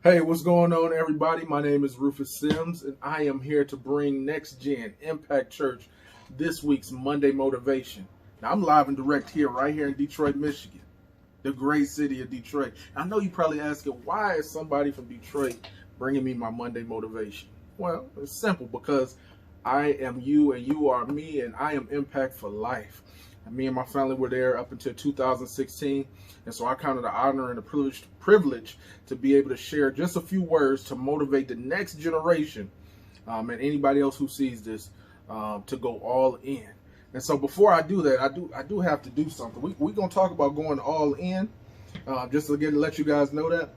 Hey, what's going on, everybody? My name is Rufus Sims, and I am here to bring Next Gen Impact Church this week's Monday Motivation. Now, I'm live and direct right here in Detroit, Michigan, the great city of Detroit. I know you're probably asking, why is somebody from Detroit bringing me my Monday Motivation? Well, it's simple, because I am you and you are me, and I am Impact for life. And me and my family were there up until 2016, and so I counted the honor and the privilege to be able to share just a few words to motivate the next generation and anybody else who sees this to go all in. And so before I do that, I do have to do something. We're going to talk about going all in, just again to let you guys know that.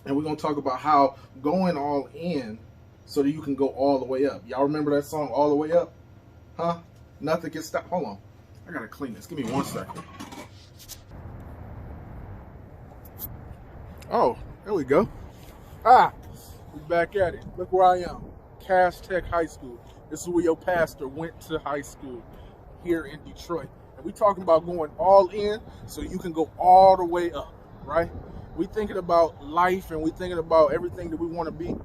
And we're going to talk about how going all in so that you can go all the way up. Y'all remember that song, All the Way Up? Huh? Nothing can stop. Hold on. I got to clean this. Give me 1 second. Oh, there we go. We're back at it. Look where I am. Cass Tech High School. This is where your pastor went to high school here in Detroit. And we talking about going all in so you can go all the way up, right? We thinking about life and we thinking about everything that we want to be.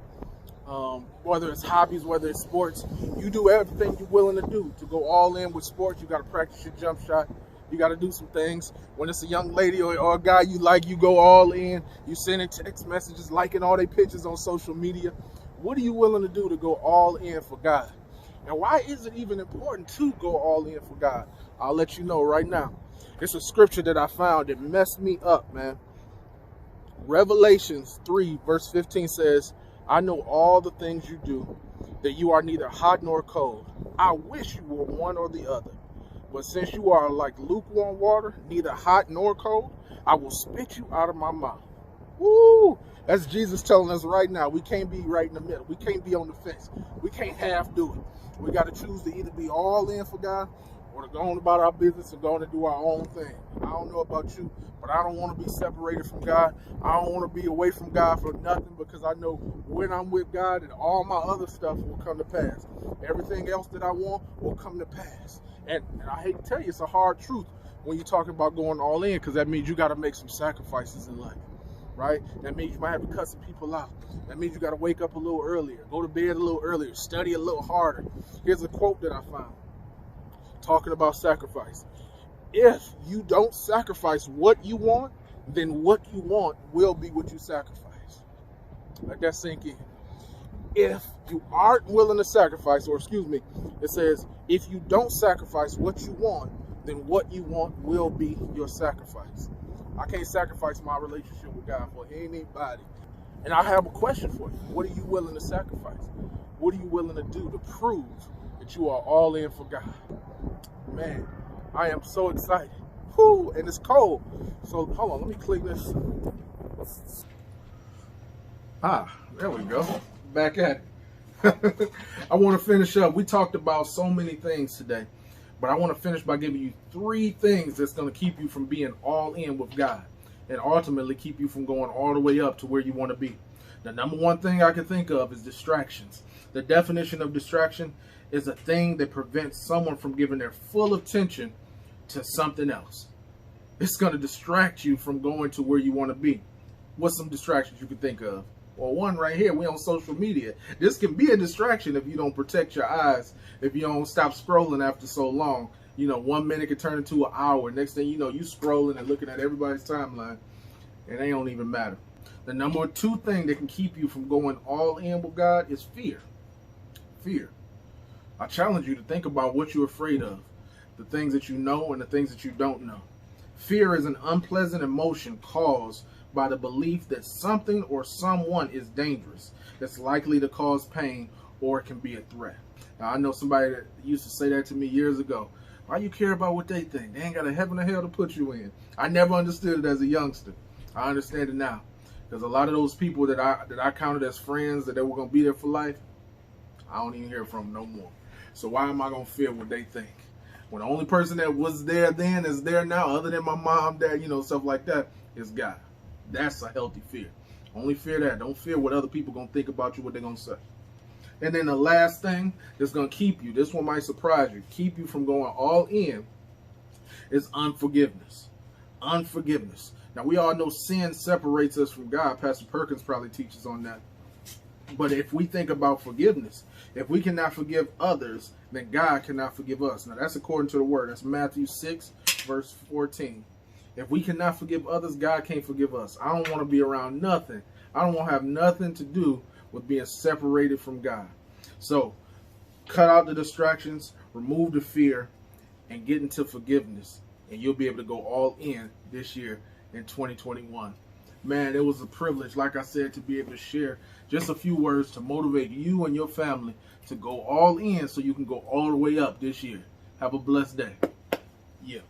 Whether it's hobbies, whether it's sports, you do everything you're willing to do to go all in with sports. You got to practice your jump shot. You got to do some things. When it's a young lady or a guy you like, you go all in. You sending text messages, liking all their pictures on social media. What are you willing to do to go all in for God? And why is it even important to go all in for God? I'll let you know right now. It's a scripture that I found that messed me up, man. Revelations 3 verse 15 says, I know all the things you do, that you are neither hot nor cold. I wish you were one or the other. But since you are like lukewarm water, neither hot nor cold, I will spit you out of my mouth. Woo! That's Jesus telling us right now. We can't be right in the middle. We can't be on the fence. We can't half do it. We got to choose to either be all in for God or to go on about our business and go on and do our own thing. I don't know about you, but I don't want to be separated from God. I don't want to be away from God for nothing, because I know when I'm with God and all my other stuff will come to pass. Everything else that I want will come to pass. And I hate to tell you, it's a hard truth when you're talking about going all in, because that means you got to make some sacrifices in life, right? That means you might have to cut some people out. That means you got to wake up a little earlier, go to bed a little earlier, study a little harder. Here's a quote that I found talking about sacrifice. If you don't sacrifice what you want, then what you want will be what you sacrifice. Let that sink in. If you aren't willing to sacrifice, or excuse me, it says, if you don't sacrifice what you want, then what you want will be your sacrifice. I can't sacrifice my relationship with God for anybody. And I have a question for you. What are you willing to sacrifice? What are you willing to do to prove that you are all in for God? Man, I am so excited. Whew, and it's cold. So hold on, let me click this. There we go. Back at it. I want to finish up. We talked about so many things today, but I want to finish by giving you 3 things that's going to keep you from being all in with God and ultimately keep you from going all the way up to where you want to be. The number one thing I can think of is distractions. The definition of distraction is a thing that prevents someone from giving their full attention to something else. It's going to distract you from going to where you want to be. What's some distractions you can think of? Well, one right here, we on social media. This can be a distraction if you don't protect your eyes, if you don't stop scrolling after so long. 1 minute can turn into an hour. Next thing you know, you scrolling and looking at everybody's timeline, and they don't even matter. The number 2 thing that can keep you from going all in with God is fear. Fear. I challenge you to think about what you're afraid of, the things that you know and the things that you don't know. Fear is an unpleasant emotion caused by the belief that something or someone is dangerous, that's likely to cause pain, or it can be a threat. Now, I know somebody that used to say that to me years ago. Why you care about what they think? They ain't got a heaven or hell to put you in. I never understood it as a youngster. I understand it now, because a lot of those people that I counted as friends, that they were going to be there for life, I don't even hear from them no more. So why am I going to fear what they think? When the only person that was there then is there now, other than my mom, dad, stuff like that, is God. That's a healthy fear. Only fear that. Don't fear what other people going to think about you, what they're going to say. And then the last thing that's going to keep you, this one might surprise you, keep you from going all in, is unforgiveness. Unforgiveness. Now, we all know sin separates us from God. Pastor Perkins probably teaches on that. But if we think about forgiveness, if we cannot forgive others, then God cannot forgive us. Now, that's according to the word. That's Matthew 6, verse 14. If we cannot forgive others, God can't forgive us. I don't want to be around nothing. I don't want to have nothing to do with being separated from God. So, cut out the distractions, remove the fear, and get into forgiveness. And you'll be able to go all in this year in 2021. Man, it was a privilege, like I said, to be able to share just a few words to motivate you and your family to go all in so you can go all the way up this year. Have a blessed day. Yeah.